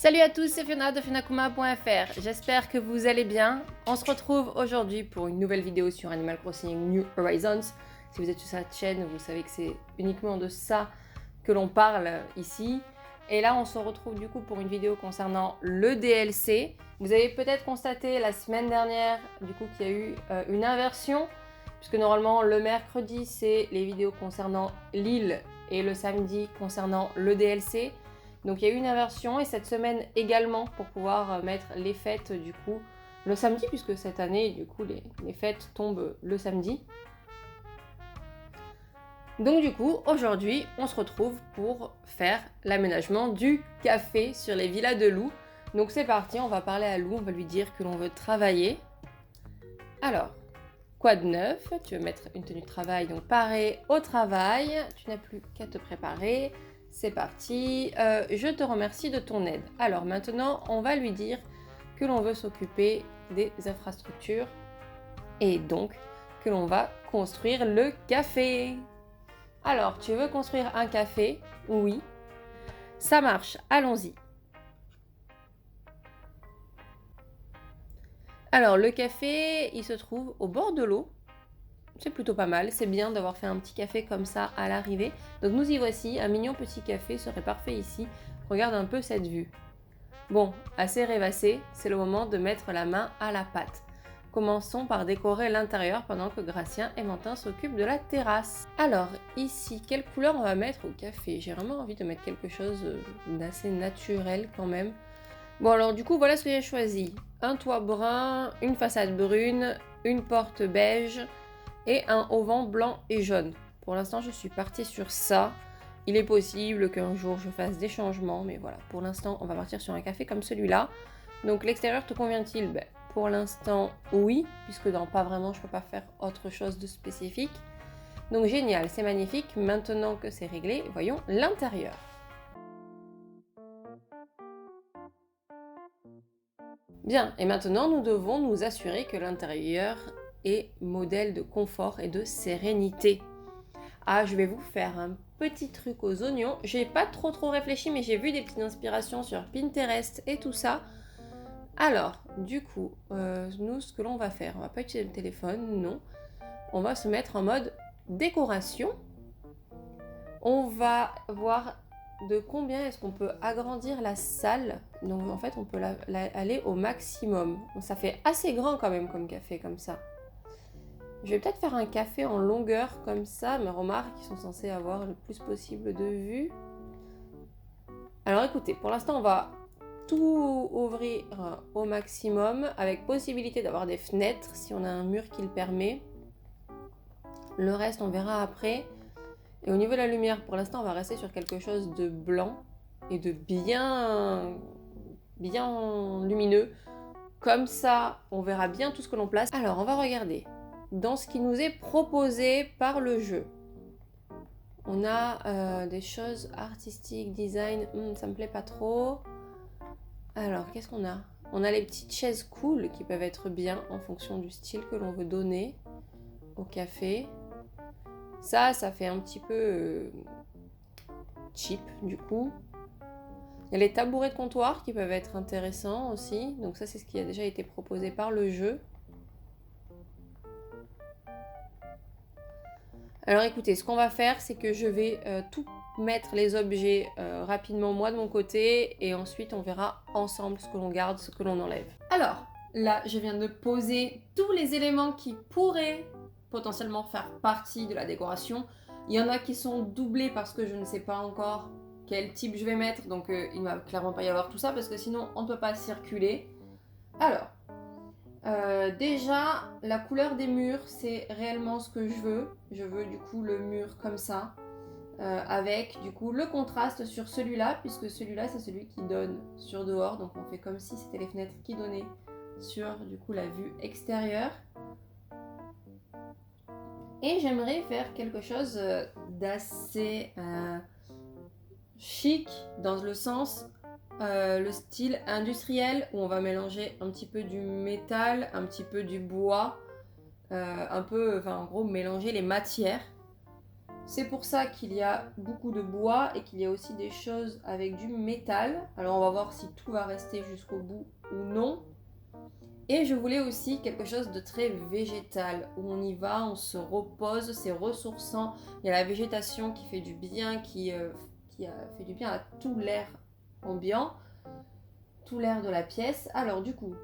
Salut à tous, c'est Fiona de funakuma.fr. J'espère que vous allez bien. On se retrouve aujourd'hui pour une nouvelle vidéo sur Animal Crossing New Horizons. Si vous êtes sur cette chaîne, vous savez que c'est uniquement de ça que l'on parle ici. Et là, on se retrouve du coup pour une vidéo concernant le DLC. Vous avez peut-être constaté la semaine dernière du coup qu'il y a eu une inversion, puisque normalement le mercredi c'est les vidéos concernant l'île et le samedi concernant le DLC. Donc il y a eu une inversion et cette semaine également pour pouvoir mettre les fêtes du coup le samedi, puisque cette année du coup les fêtes tombent le samedi. Donc du coup aujourd'hui on se retrouve pour faire l'aménagement du café sur les villas de Lou. Donc c'est parti, on va parler à Lou, on va lui dire que l'on veut travailler. Alors, quoi de neuf? Tu veux mettre une tenue de travail, donc paré au travail, tu n'as plus qu'à te préparer. C'est parti, je te remercie de ton aide. Alors maintenant, on va lui dire que l'on veut s'occuper des infrastructures et donc que l'on va construire le café. Alors, tu veux construire un café? Oui. Ça marche, allons-y. Alors, le café, il se trouve au bord de l'eau. C'est plutôt pas mal, c'est bien d'avoir fait un petit café comme ça à l'arrivée. Donc nous y voici, un mignon petit café serait parfait ici. Regarde un peu cette vue. Bon, assez rêvassé, c'est le moment de mettre la main à la pâte. Commençons par décorer l'intérieur pendant que Gratien et Mantin s'occupent de la terrasse. Alors, ici, quelle couleur on va mettre au café? J'ai vraiment envie de mettre quelque chose d'assez naturel quand même. Bon alors du coup, voilà ce que j'ai choisi. Un toit brun, une façade brune, une porte beige et un auvent blanc et jaune. Pour l'instant, je suis partie sur ça. Il est possible qu'un jour je fasse des changements, mais voilà, pour l'instant, on va partir sur un café comme celui-là. Donc l'extérieur te convient-il? Pour l'instant, oui, puisque dans pas vraiment, je peux pas faire autre chose de spécifique. Donc génial, c'est magnifique. Maintenant que c'est réglé, voyons l'intérieur. Bien, et maintenant nous devons nous assurer que l'intérieur est modèle de confort et de sérénité. Ah, je vais vous faire un petit truc aux oignons. J'ai pas trop réfléchi, mais j'ai vu des petites inspirations sur Pinterest et tout ça. Alors, du coup, nous, ce que l'on va faire, on va pas utiliser le téléphone, non. On va se mettre en mode décoration. On va voir de combien est-ce qu'on peut agrandir la salle. Donc en fait, on peut aller au maximum. Donc, ça fait assez grand quand même comme café, comme ça. Je vais peut-être faire un café en longueur comme ça, mais remarque, ils sont censés avoir le plus possible de vue. Alors écoutez, pour l'instant, on va tout ouvrir au maximum, avec possibilité d'avoir des fenêtres si on a un mur qui le permet. Le reste, on verra après. Et au niveau de la lumière, pour l'instant, on va rester sur quelque chose de blanc et de bien lumineux. Comme ça, on verra bien tout ce que l'on place. Alors, on va regarder. Dans ce qui nous est proposé par le jeu, on a des choses artistiques, design, ça me plaît pas trop. Alors, qu'est-ce qu'on a? On a les petites chaises cool qui peuvent être bien en fonction du style que l'on veut donner au café. Ça fait un petit peu cheap du coup. Il y a les tabourets de comptoir qui peuvent être intéressants aussi. Donc ça, c'est ce qui a déjà été proposé par le jeu. Alors écoutez, ce qu'on va faire, c'est que je vais tout mettre les objets rapidement moi de mon côté et ensuite on verra ensemble ce que l'on garde, ce que l'on enlève. Alors, là, je viens de poser tous les éléments qui pourraient potentiellement faire partie de la décoration. Il y en a qui sont doublés parce que je ne sais pas encore quel type je vais mettre, donc il ne va clairement pas y avoir tout ça parce que sinon on ne peut pas circuler. Alors, déjà, la couleur des murs, c'est réellement ce que je veux. Je veux du coup le mur comme ça, avec du coup le contraste sur celui-là, puisque celui-là c'est celui qui donne sur dehors, donc on fait comme si c'était les fenêtres qui donnaient sur du coup la vue extérieure. Et j'aimerais faire quelque chose d'assez chic dans le sens le style industriel où on va mélanger un petit peu du métal, un petit peu du bois, un peu, enfin en gros mélanger les matières. C'est pour ça qu'il y a beaucoup de bois et qu'il y a aussi des choses avec du métal. Alors on va voir si tout va rester jusqu'au bout ou non. Et je voulais aussi quelque chose de très végétal, où on y va, on se repose, c'est ressourçant. Il y a la végétation qui fait du bien, qui fait du bien à tout l'air ambiant, tout l'air de la pièce. Alors du coup,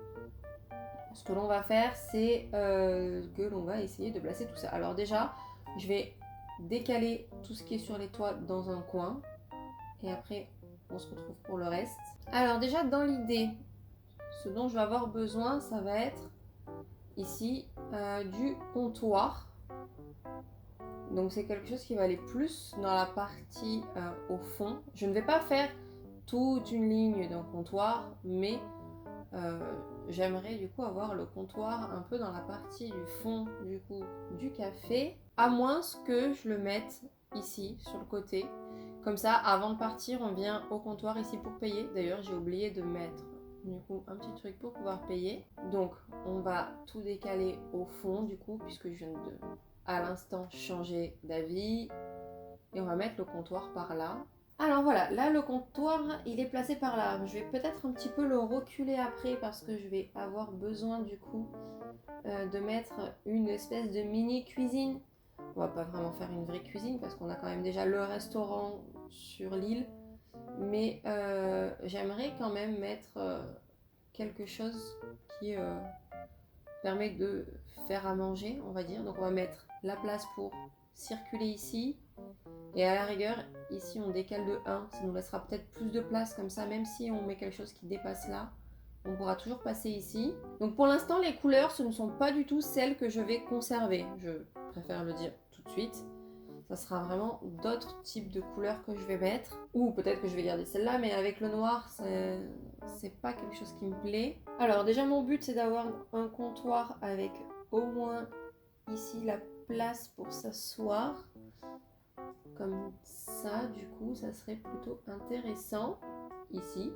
ce que l'on va faire, c'est que l'on va essayer de placer tout ça. Alors déjà, je vais décaler tout ce qui est sur les toits dans un coin. Et après, on se retrouve pour le reste. Alors déjà, dans l'idée, ce dont je vais avoir besoin, ça va être ici du comptoir. Donc c'est quelque chose qui va aller plus dans la partie au fond. Je ne vais pas faire toute une ligne d'un comptoir, mais j'aimerais du coup avoir le comptoir un peu dans la partie du fond du coup du café, à moins que je le mette ici sur le côté. Comme ça, avant de partir, on vient au comptoir ici pour payer. D'ailleurs, j'ai oublié de mettre du coup un petit truc pour pouvoir payer. Donc, on va tout décaler au fond du coup, puisque je viens de, à l'instant, changer d'avis. Et on va mettre le comptoir par là. Alors voilà, là le comptoir il est placé par là. Je vais peut-être un petit peu le reculer après parce que je vais avoir besoin du coup de mettre une espèce de mini cuisine. On va pas vraiment faire une vraie cuisine parce qu'on a quand même déjà le restaurant sur l'île. Mais j'aimerais quand même mettre quelque chose qui permet de faire à manger, on va dire. Donc on va mettre la place pour circuler ici. Et à la rigueur, ici on décale de 1, ça nous laissera peut-être plus de place comme ça, même si on met quelque chose qui dépasse là, on pourra toujours passer ici. Donc pour l'instant, les couleurs, ce ne sont pas du tout celles que je vais conserver, je préfère le dire tout de suite. Ça sera vraiment d'autres types de couleurs que je vais mettre, ou peut-être que je vais garder celle-là, mais avec le noir, c'est pas quelque chose qui me plaît. Alors déjà mon but c'est d'avoir un comptoir avec au moins ici la place pour s'asseoir. Comme ça, du coup, ça serait plutôt intéressant ici.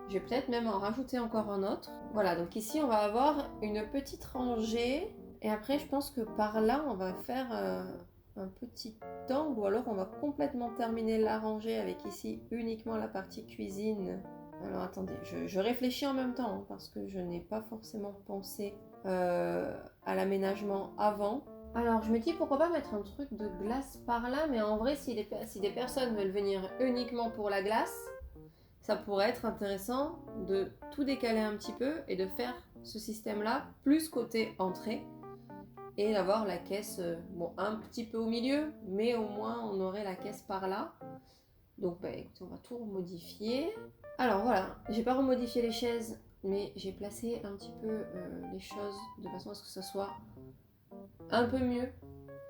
Je vais peut-être même en rajouter encore un autre. Voilà, donc ici, on va avoir une petite rangée. Et après, je pense que par là, on va faire un petit angle. Ou alors, on va complètement terminer la rangée avec ici uniquement la partie cuisine. Alors, attendez, je réfléchis en même temps hein, parce que je n'ai pas forcément pensé à l'aménagement avant. Alors je me dis pourquoi pas mettre un truc de glace par là, mais en vrai si des personnes veulent venir uniquement pour la glace, ça pourrait être intéressant de tout décaler un petit peu et de faire ce système là plus côté entrée et d'avoir la caisse, bon un petit peu au milieu, mais au moins on aurait la caisse par là. Donc bah écoutez, on va tout remodifier. Alors voilà, j'ai pas remodifié les chaises, mais j'ai placé un petit peu les choses de façon à ce que ça soit un peu mieux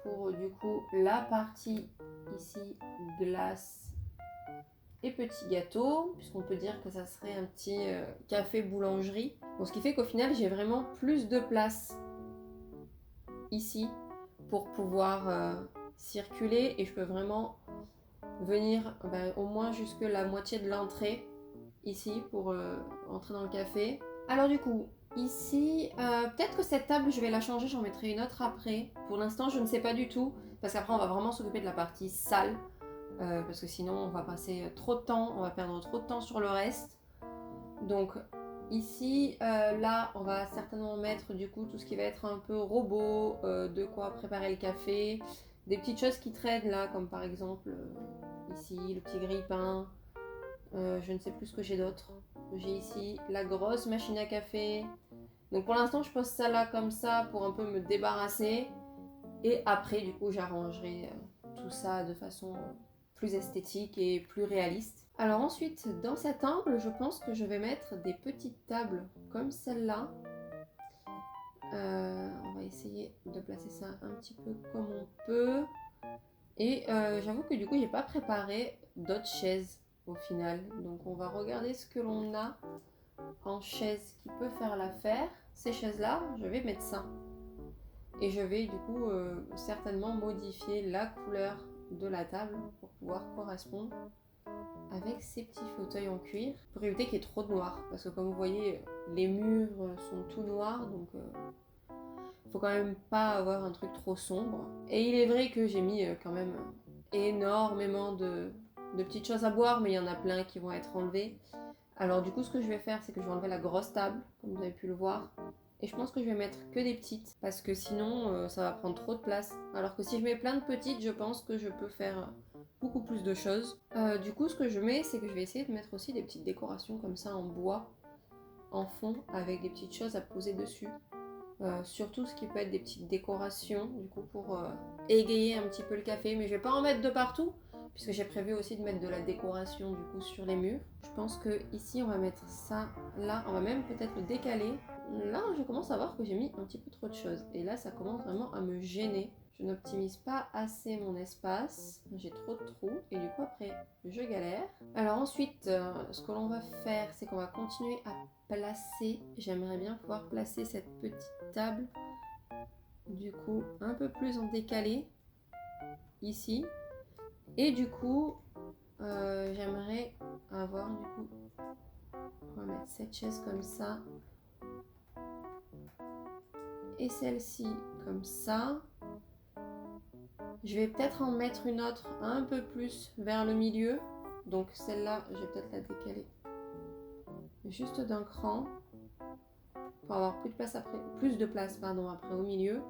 pour du coup la partie ici glace et petit gâteau, puisqu'on peut dire que ça serait un petit café boulangerie. Bon, ce qui fait qu'au final j'ai vraiment plus de place ici pour pouvoir circuler et je peux vraiment venir au moins jusque la moitié de l'entrée ici pour entrer dans le café. Alors du coup, ici, peut-être que cette table, je vais la changer, j'en mettrai une autre après. Pour l'instant, je ne sais pas du tout, parce qu'après, on va vraiment s'occuper de la partie salle, parce que sinon, on va passer trop de temps, on va perdre trop de temps sur le reste. Donc ici, là, on va certainement mettre du coup tout ce qui va être un peu robot, de quoi préparer le café, des petites choses qui traînent là, comme par exemple ici, le petit grille-pain. Je ne sais plus ce que j'ai d'autre. J'ai ici la grosse machine à café. Donc pour l'instant, je pose ça là comme ça pour un peu me débarrasser. Et après, du coup, j'arrangerai tout ça de façon plus esthétique et plus réaliste. Alors ensuite, dans cet angle, je pense que je vais mettre des petites tables comme celle-là. On va essayer de placer ça un petit peu comme on peut. Et j'avoue que du coup, j'ai pas préparé d'autres chaises au final. Donc on va regarder ce que l'on a en chaise qui peut faire l'affaire. Ces chaises-là, je vais mettre ça. Et je vais du coup certainement modifier la couleur de la table pour pouvoir correspondre avec ces petits fauteuils en cuir. Pour éviter qu'il y ait trop de noir. Parce que comme vous voyez, les murs sont tout noirs. Donc Faut quand même pas avoir un truc trop sombre. Et il est vrai que j'ai mis quand même énormément de petites choses à boire, mais il y en a plein qui vont être enlevées. Alors du coup, ce que je vais faire, c'est que je vais enlever la grosse table, comme vous avez pu le voir. Et je pense que je vais mettre que des petites, parce que sinon, ça va prendre trop de place. Alors que si je mets plein de petites, je pense que je peux faire beaucoup plus de choses. Du coup, ce que je mets, c'est que je vais essayer de mettre aussi des petites décorations comme ça en bois, en fond, avec des petites choses à poser dessus. Surtout ce qui peut être des petites décorations, du coup, pour égayer un petit peu le café. Mais je vais pas en mettre de partout, puisque j'ai prévu aussi de mettre de la décoration, du coup, sur les murs. Je pense que ici, on va mettre ça là. On va même peut-être le décaler. Là, je commence à voir que j'ai mis un petit peu trop de choses. Et là, ça commence vraiment à me gêner. Je n'optimise pas assez mon espace. J'ai trop de trous. Et du coup, après, je galère. Alors ensuite, ce que l'on va faire, c'est qu'on va continuer à placer. J'aimerais bien pouvoir placer cette petite table. Du coup, un peu plus en décalé. Ici. Et du coup, j'aimerais avoir, du coup, on va mettre cette chaise comme ça. Et celle-ci comme ça. Je vais peut-être en mettre une autre un peu plus vers le milieu. Donc celle-là, je vais peut-être la décaler juste d'un cran pour avoir plus de place après au milieu.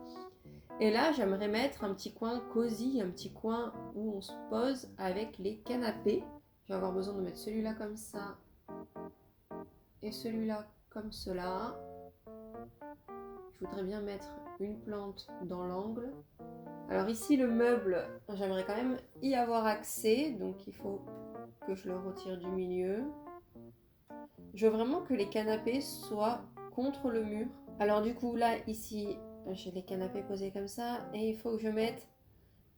Et là, j'aimerais mettre un petit coin cosy, un petit coin où on se pose avec les canapés. Je vais avoir besoin de mettre celui-là comme ça et celui-là comme cela. Je voudrais bien mettre une plante dans l'angle. Alors ici, le meuble, j'aimerais quand même y avoir accès, donc il faut que je le retire du milieu. Je veux vraiment que les canapés soient contre le mur. Alors du coup, là, ici, j'ai les canapés posés comme ça, et il faut que je mette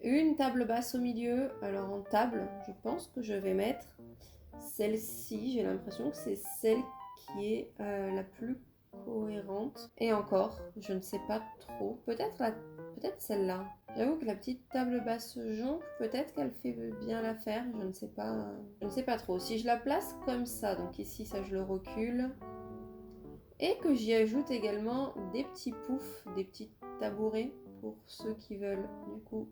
une table basse au milieu. Alors en table, je pense que je vais mettre celle-ci. J'ai l'impression que c'est celle qui est la plus cohérente. Et encore, je ne sais pas trop. Peut-être celle-là. J'avoue que la petite table basse jonque, peut-être qu'elle fait bien l'affaire. Je ne sais pas. Je ne sais pas trop. Si je la place comme ça, donc ici, ça je le recule. Et que j'y ajoute également des petits poufs, des petits tabourets pour ceux qui veulent du coup,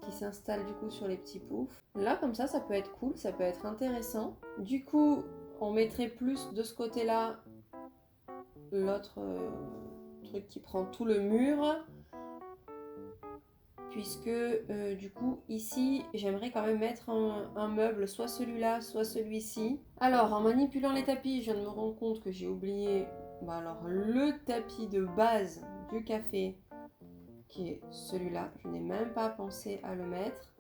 qui s'installent du coup sur les petits poufs. Là comme ça peut être cool, ça peut être intéressant. Du coup, on mettrait plus de ce côté-là l'autre truc qui prend tout le mur. Puisque du coup ici j'aimerais quand même mettre un meuble, soit celui-là, soit celui-ci. Alors en manipulant les tapis, je viens de me rendre compte que j'ai oublié le tapis de base du café, qui est celui-là. Je n'ai même pas pensé à le mettre.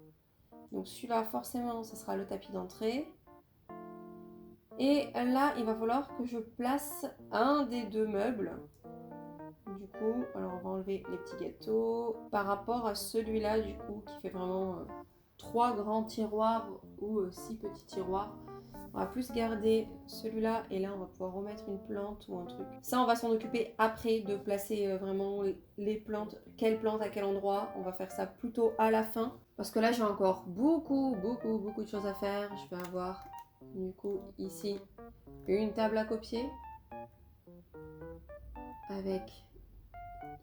Donc celui-là forcément ce sera le tapis d'entrée. Et là il va falloir que je place un des deux meubles. Du coup, alors on va enlever les petits gâteaux par rapport à celui-là du coup qui fait vraiment 3 grands tiroirs ou 6 petits tiroirs. On va plus garder celui-là et là on va pouvoir remettre une plante ou un truc. Ça on va s'en occuper après de placer vraiment les plantes, quelle plante à quel endroit. On va faire ça plutôt à la fin parce que là j'ai encore beaucoup de choses à faire. Je vais avoir du coup ici une table à copier avec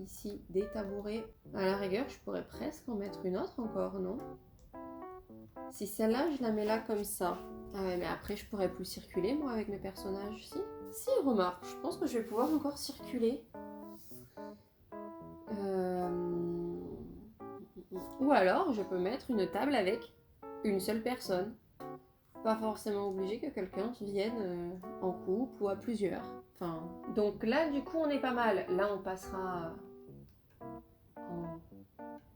ici des tabourets. À la rigueur, je pourrais presque en mettre une autre encore, non? Si celle-là, je la mets là comme ça. Ah ouais, mais après, je pourrais plus circuler, moi, avec mes personnages. Si, remarque, je pense que je vais pouvoir encore circuler. Ou alors, je peux mettre une table avec une seule personne. Pas forcément obligé que quelqu'un vienne en couple ou à plusieurs. Enfin, donc là, du coup, on est pas mal. Là, on passera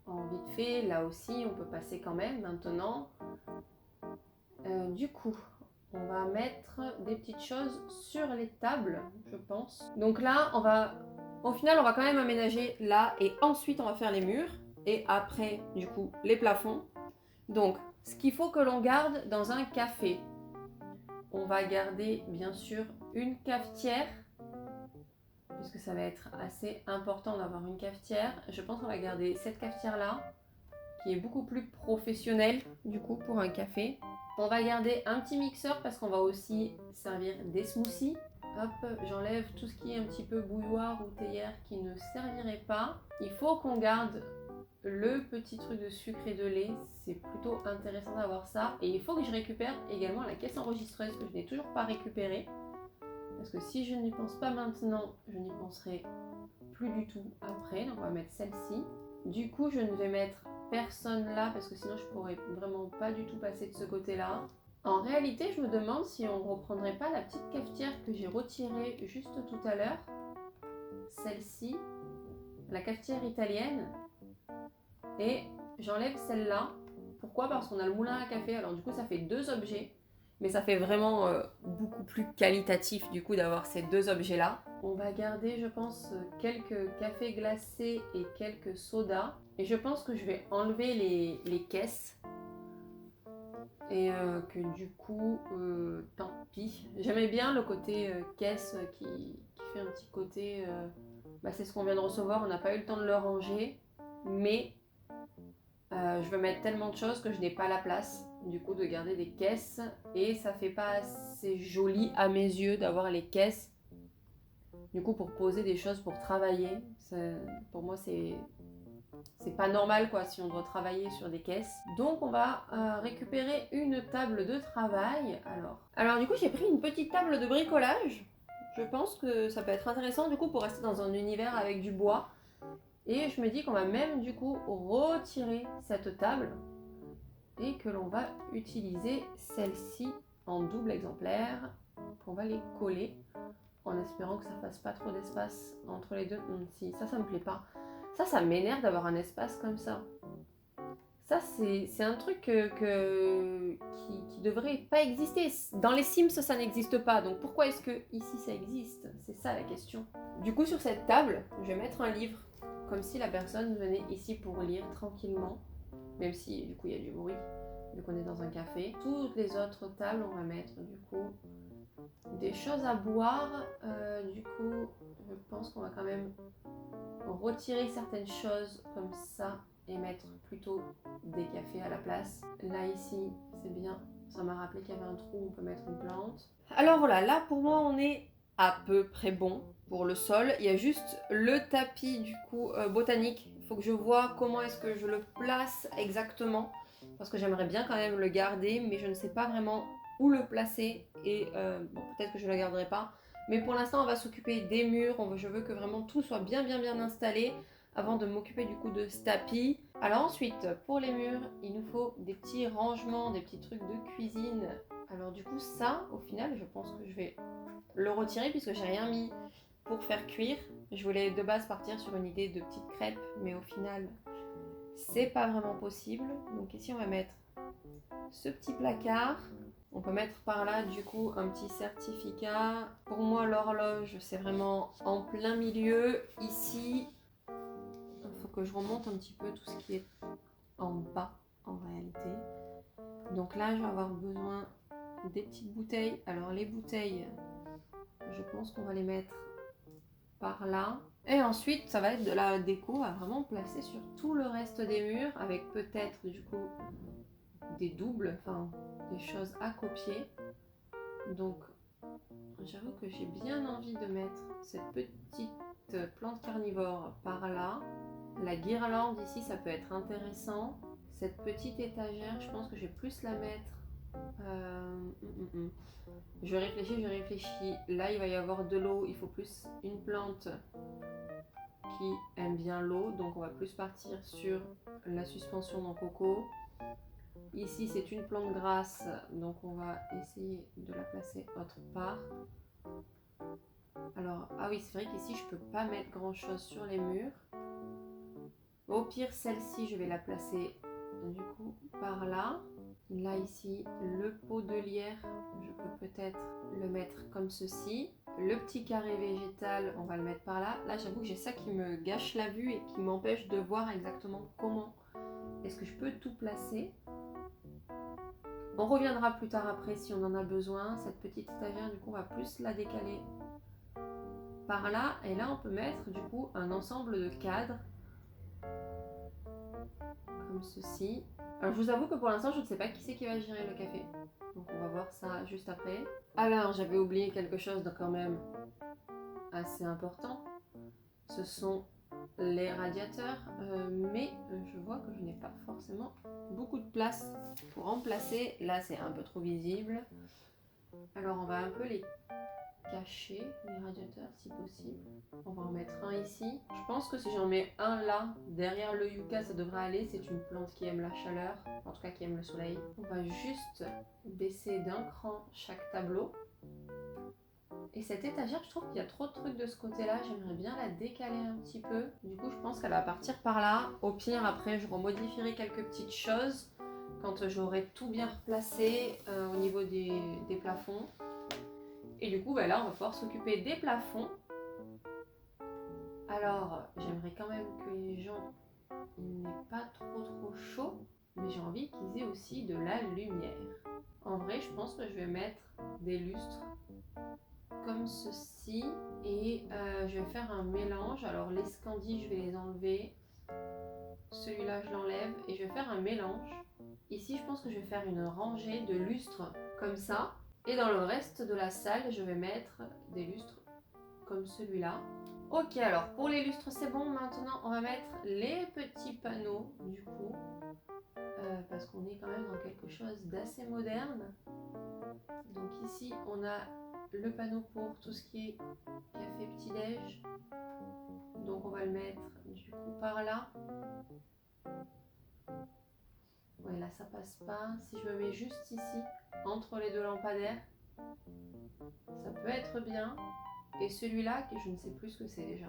en vite fait. Là aussi, on peut passer quand même maintenant. Du coup, on va mettre des petites choses sur les tables, je pense. Donc là, au final, on va quand même aménager là et ensuite on va faire les murs et après, du coup, les plafonds. Donc, ce qu'il faut que l'on garde dans un café, on va garder bien sûr une cafetière, puisque ça va être assez important d'avoir une cafetière. Je pense qu'on va garder cette cafetière-là, qui est beaucoup plus professionnelle, du coup, pour un café. On va garder un petit mixeur parce qu'on va aussi servir des smoothies. Hop, j'enlève tout ce qui est un petit peu bouilloire ou théière qui ne servirait pas. Il faut qu'on garde le petit truc de sucre et de lait, c'est plutôt intéressant d'avoir ça. Et il faut que je récupère également la caisse enregistreuse que je n'ai toujours pas récupérée. Parce que si je n'y pense pas maintenant, je n'y penserai plus du tout après. Donc on va mettre celle-ci. Du coup, je ne vais mettre personne là parce que sinon je pourrais vraiment pas du tout passer de ce côté-là. En réalité, je me demande si on reprendrait pas la petite cafetière que j'ai retirée juste tout à l'heure. Celle-ci, la cafetière italienne. Et j'enlève celle-là. Pourquoi? Parce qu'on a le moulin à café. Alors du coup, ça fait deux objets. Mais ça fait vraiment beaucoup plus qualitatif du coup d'avoir ces deux objets-là. On va garder, je pense, quelques cafés glacés et quelques sodas. Et je pense que je vais enlever les caisses. Et que du coup, tant pis. J'aimais bien le côté caisse qui fait un petit côté... c'est ce qu'on vient de recevoir, on n'a pas eu le temps de le ranger. Mais je veux mettre tellement de choses que je n'ai pas la place du coup de garder des caisses. Et ça fait pas assez joli à mes yeux d'avoir les caisses. Du coup pour poser des choses, pour travailler. Pour moi c'est pas normal quoi si on doit travailler sur des caisses. Donc on va récupérer une table de travail. Alors du coup j'ai pris une petite table de bricolage. Je pense que ça peut être intéressant du coup pour rester dans un univers avec du bois. Et je me dis qu'on va même du coup retirer cette table et que l'on va utiliser celle-ci en double exemplaire. On va les coller en espérant que ça fasse pas trop d'espace entre les deux. Si, ça me plaît pas. Ça m'énerve d'avoir un espace comme ça. Ça, c'est un truc qui devrait pas exister. Dans les Sims, ça n'existe pas. Donc pourquoi est-ce que ici ça existe? C'est ça la question. Du coup, sur cette table, je vais mettre un livre. Comme si la personne venait ici pour lire tranquillement. Même si, du coup, il y a du bruit. Vu qu'on est dans un café. Toutes les autres tables, on va mettre, du coup, des choses à boire. Du coup, je pense qu'on va quand même retirer certaines choses comme ça et mettre plutôt des cafés à la place. Là ici, c'est bien. Ça m'a rappelé qu'il y avait un trou où on peut mettre une plante. Alors voilà, là pour moi on est à peu près bon pour le sol. Il y a juste le tapis du coup botanique. Il faut que je vois comment est-ce que je le place exactement. Parce que j'aimerais bien quand même le garder, mais je ne sais pas vraiment où le placer. Et bon, peut-être que je ne le garderai pas. Mais pour l'instant, on va s'occuper des murs. Je veux que vraiment tout soit bien installé avant de m'occuper du coup de ce tapis. Alors ensuite, pour les murs, il nous faut des petits rangements, des petits trucs de cuisine. Alors du coup, ça, au final, je pense que je vais le retirer puisque j'ai rien mis pour faire cuire. Je voulais de base partir sur une idée de petites crêpes, mais au final, c'est pas vraiment possible. Donc ici, on va mettre ce petit placard. On peut mettre par là du coup un petit certificat. Pour moi l'horloge c'est vraiment en plein milieu. Ici, il faut que je remonte un petit peu tout ce qui est en bas en réalité. Donc là je vais avoir besoin des petites bouteilles. Alors les bouteilles, je pense qu'on va les mettre par là. Et ensuite ça va être de la déco à vraiment placer sur tout le reste des murs avec peut-être du coup des doubles, enfin des choses à copier. Donc j'avoue que j'ai bien envie de mettre cette petite plante carnivore par là. La guirlande ici, ça peut être intéressant. Cette petite étagère, je pense que je vais plus la mettre. Je réfléchis. Là, il va y avoir de l'eau. Il faut plus une plante qui aime bien l'eau. Donc, on va plus partir sur la suspension dans coco. Ici, c'est une plante grasse, donc on va essayer de la placer autre part. Alors, ah oui, c'est vrai qu'ici, je peux pas mettre grand chose sur les murs. Au pire, celle-ci, je vais la placer du coup par là. Là, ici, le pot de lierre, je peux peut-être le mettre comme ceci. Le petit carré végétal, on va le mettre par là. Là, j'avoue que j'ai ça qui me gâche la vue et qui m'empêche de voir exactement comment est-ce que je peux tout placer. On reviendra plus tard après si on en a besoin. Cette petite étagère, du coup, on va plus la décaler par là. Et là, on peut mettre du coup un ensemble de cadres. Comme ceci. Alors je vous avoue que pour l'instant je ne sais pas qui c'est qui va gérer le café. Donc on va voir ça juste après. Alors j'avais oublié quelque chose de quand même assez important. Ce sont les radiateurs, mais je vois que je n'ai pas forcément beaucoup de place pour remplacer. Là c'est un peu trop visible. Alors on va un peu les cacher, les radiateurs si possible. On va en mettre un ici. Je pense que si j'en mets un là, derrière le yucca, ça devrait aller. C'est une plante qui aime la chaleur, en tout cas qui aime le soleil. On va juste baisser d'un cran chaque tableau. Et cette étagère, je trouve qu'il y a trop de trucs de ce côté-là. J'aimerais bien la décaler un petit peu. Du coup, je pense qu'elle va partir par là. Au pire, après, je remodifierai quelques petites choses quand j'aurai tout bien replacé au niveau des plafonds. Et du coup, bah là, on va pouvoir s'occuper des plafonds. Alors, j'aimerais quand même que les gens n'aient pas trop chaud, mais j'ai envie qu'ils aient aussi de la lumière. En vrai, je pense que je vais mettre des lustres comme ceci et je vais faire un mélange. Alors, les Scandis, je vais les enlever. Celui-là, je l'enlève et je vais faire un mélange. Ici, je pense que je vais faire une rangée de lustres comme ça. Et dans le reste de la salle, je vais mettre des lustres comme celui-là. Ok, alors pour les lustres c'est bon, maintenant on va mettre les petits panneaux du coup, parce qu'on est quand même dans quelque chose d'assez moderne. Donc ici on a le panneau pour tout ce qui est café petit-déj, donc on va le mettre du coup par là. Ouais, là ça passe pas. Si je me mets juste ici, entre les deux lampadaires, ça peut être bien. Et celui-là, que je ne sais plus ce que c'est déjà.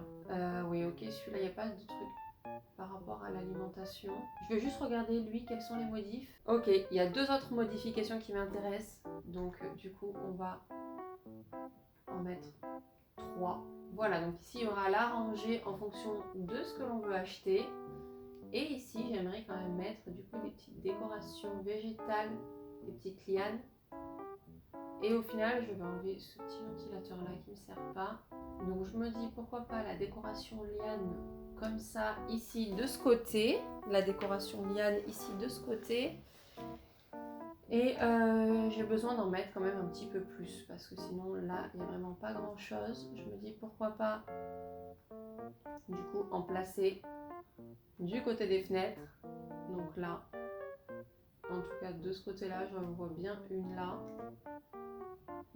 Oui, ok, celui-là, il n'y a pas de truc par rapport à l'alimentation. Je vais juste regarder, lui, quels sont les modifs. Ok, il y a deux autres modifications qui m'intéressent. Donc, du coup, on va en mettre 3. Voilà, donc ici, il y aura la rangée en fonction de ce que l'on veut acheter. Et ici, j'aimerais quand même mettre, du coup, des petites décorations végétales, des petites lianes. Et au final, je vais enlever ce petit ventilateur là qui ne me sert pas. Donc je me dis pourquoi pas la décoration liane comme ça ici de ce côté. La décoration liane ici de ce côté. Et j'ai besoin d'en mettre quand même un petit peu plus parce que sinon là il n'y a vraiment pas grand chose. Je me dis pourquoi pas du coup en placer du côté des fenêtres. Donc là, en tout cas de ce côté là, j'en vois bien une là.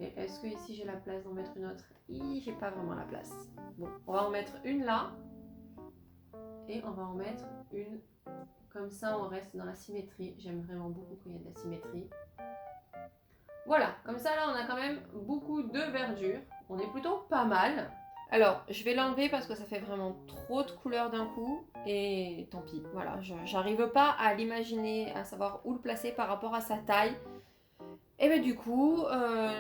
Et est-ce que ici j'ai la place d'en mettre une autre? J'ai pas vraiment la place. Bon, on va en mettre une là. Et on va en mettre une. Comme ça, on reste dans la symétrie. J'aime vraiment beaucoup quand il y a de la symétrie. Voilà, comme ça là, on a quand même beaucoup de verdure. On est plutôt pas mal. Alors, je vais l'enlever parce que ça fait vraiment trop de couleurs d'un coup. Et tant pis, voilà, j'arrive pas à l'imaginer, à savoir où le placer par rapport à sa taille. Et bien du coup,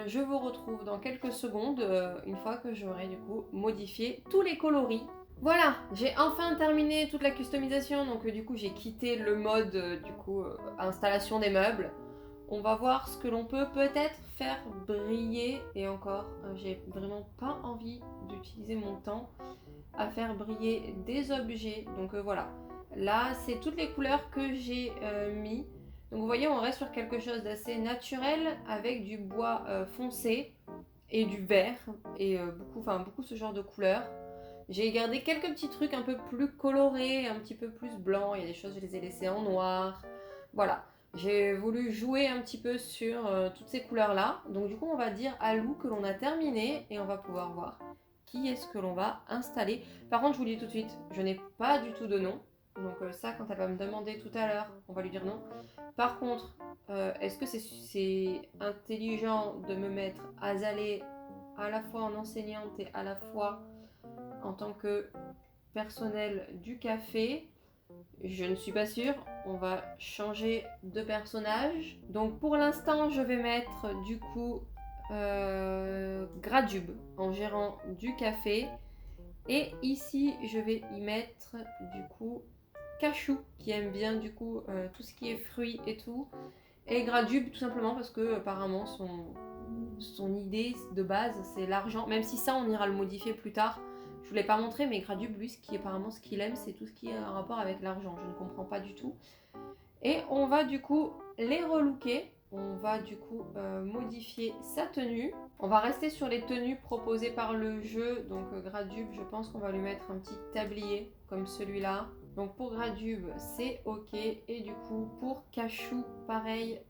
je vous retrouve dans quelques secondes, une fois que j'aurai du coup modifié tous les coloris. Voilà, j'ai enfin terminé toute la customisation, donc du coup j'ai quitté le mode installation des meubles. On va voir ce que l'on peut peut-être faire briller, et encore, j'ai vraiment pas envie d'utiliser mon temps à faire briller des objets. Donc voilà, là c'est toutes les couleurs que j'ai mis. Donc vous voyez, on reste sur quelque chose d'assez naturel avec du bois foncé et du vert et beaucoup ce genre de couleurs. J'ai gardé quelques petits trucs un peu plus colorés, un petit peu plus blancs. Il y a des choses, je les ai laissées en noir. Voilà, j'ai voulu jouer un petit peu sur toutes ces couleurs-là. Donc du coup, on va dire à Lou que l'on a terminé et on va pouvoir voir qui est-ce que l'on va installer. Par contre, je vous le dis tout de suite, je n'ai pas du tout de nom. Donc ça, quand elle va me demander tout à l'heure, on va lui dire non. Par contre, est-ce que c'est intelligent de me mettre Azalée à la fois en enseignante et à la fois en tant que personnel du café? Je ne suis pas sûre. On va changer de personnage. Donc pour l'instant, je vais mettre du coup Gradube en gérant du café. Et ici, je vais y mettre du coup Cachou qui aime bien du coup tout ce qui est fruits et tout. Et Gradube tout simplement parce que apparemment son idée de base c'est l'argent. Même si ça on ira le modifier plus tard. Je vous l'ai pas montré, mais Gradube, lui, apparemment ce qu'il aime, c'est tout ce qui est en rapport avec l'argent. Je ne comprends pas du tout. Et on va du coup les relooker. On va du coup modifier sa tenue. On va rester sur les tenues proposées par le jeu. Donc Gradube, je pense qu'on va lui mettre un petit tablier comme celui-là. Donc pour Gradube, c'est ok. Et du coup, pour Cachou, pareil,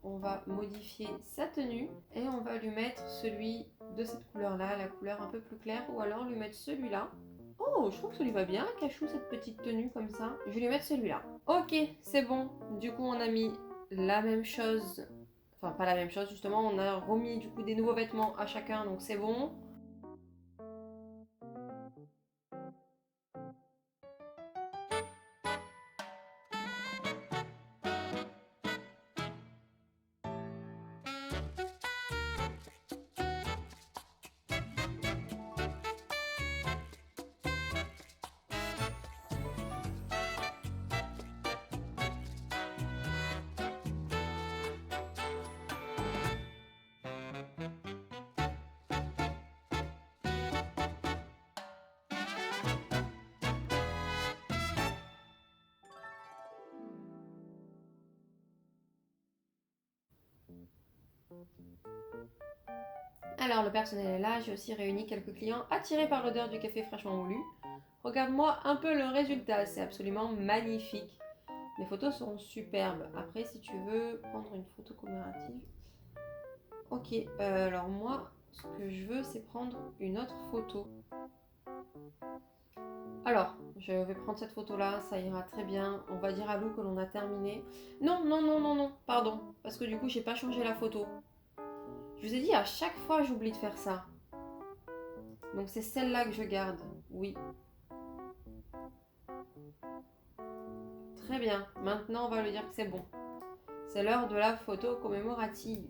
on va modifier sa tenue. Et on va lui mettre celui de cette couleur-là, la couleur un peu plus claire. Ou alors lui mettre celui-là. Oh, je trouve que ça lui va bien, Cachou, cette petite tenue comme ça. Je vais lui mettre celui-là. Ok, c'est bon. Du coup, on a mis la même chose. Enfin, pas la même chose, justement. On a remis du coup des nouveaux vêtements à chacun, donc c'est bon. Alors, le personnel est là. J'ai aussi réuni quelques clients attirés par l'odeur du café fraîchement moulu. Regarde-moi un peu le résultat. C'est absolument magnifique. Les photos seront superbes. Après, si tu veux prendre une photo commémorative. Ok, alors moi, ce que je veux, c'est prendre une autre photo. Alors, je vais prendre cette photo-là, ça ira très bien. On va dire à Lou que l'on a terminé. Non, non, non, non, non, pardon. Parce que du coup, j'ai pas changé la photo. Je vous ai dit, à chaque fois, j'oublie de faire ça. Donc c'est celle-là que je garde. Oui. Très bien. Maintenant, on va lui dire que c'est bon. C'est l'heure de la photo commémorative.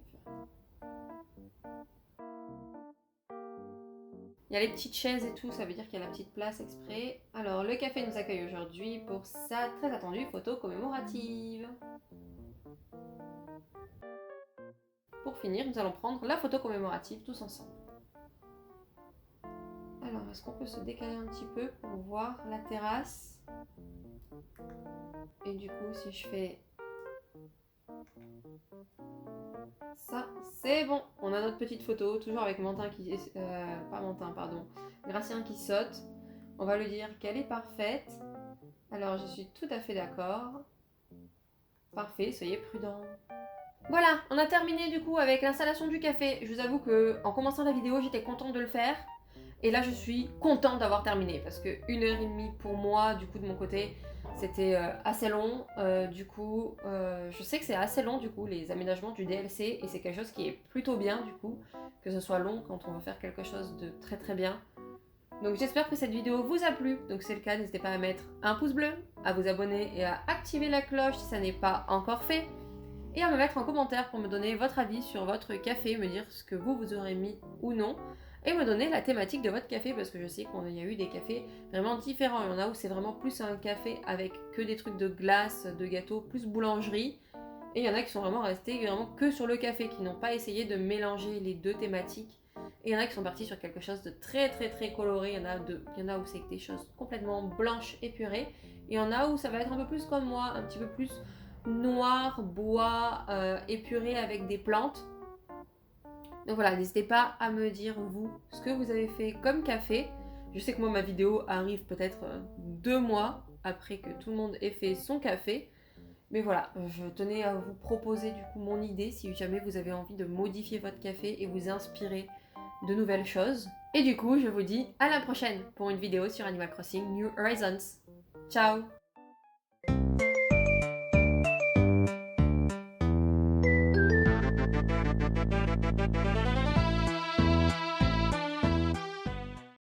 Il y a les petites chaises et tout, ça veut dire qu'il y a la petite place exprès. Alors, le café nous accueille aujourd'hui pour sa très attendue photo commémorative. Pour finir, nous allons prendre la photo commémorative tous ensemble. Alors, est-ce qu'on peut se décaler un petit peu pour voir la terrasse? Et du coup, si je fais ça, c'est bon. On a notre petite photo, toujours avec Mantin qui... pas Mantin, pardon. Gracien qui saute. On va lui dire qu'elle est parfaite. Alors, je suis tout à fait d'accord. Parfait, soyez prudents. Voilà, on a terminé du coup avec l'installation du café. Je vous avoue que en commençant la vidéo, j'étais contente de le faire. Et là, je suis contente d'avoir terminé parce que 1h30 pour moi, du coup, de mon côté, c'était assez long. Du coup, je sais que c'est assez long, du coup, les aménagements du DLC. Et c'est quelque chose qui est plutôt bien, du coup, que ce soit long quand on veut faire quelque chose de très très bien. Donc j'espère que cette vidéo vous a plu. Donc si c'est le cas, n'hésitez pas à mettre un pouce bleu, à vous abonner et à activer la cloche si ça n'est pas encore fait. Et à me mettre en commentaire pour me donner votre avis sur votre café, me dire ce que vous aurez mis ou non. Et me donner la thématique de votre café parce que je sais qu'il y a eu des cafés vraiment différents. Il y en a où c'est vraiment plus un café avec que des trucs de glace, de gâteaux, plus boulangerie. Et il y en a qui sont vraiment restés vraiment que sur le café, qui n'ont pas essayé de mélanger les deux thématiques. Et il y en a qui sont partis sur quelque chose de très très très coloré. Il y en a où c'est des choses complètement blanches épurées. Et il y en a où ça va être un peu plus comme moi, un petit peu plus noir, bois, épuré avec des plantes. Donc voilà, n'hésitez pas à me dire vous ce que vous avez fait comme café. Je sais que moi ma vidéo arrive peut-être 2 mois après que tout le monde ait fait son café. Mais voilà, je tenais à vous proposer du coup mon idée si jamais vous avez envie de modifier votre café et vous inspirer de nouvelles choses. Et du coup, je vous dis à la prochaine pour une vidéo sur Animal Crossing New Horizons. Ciao!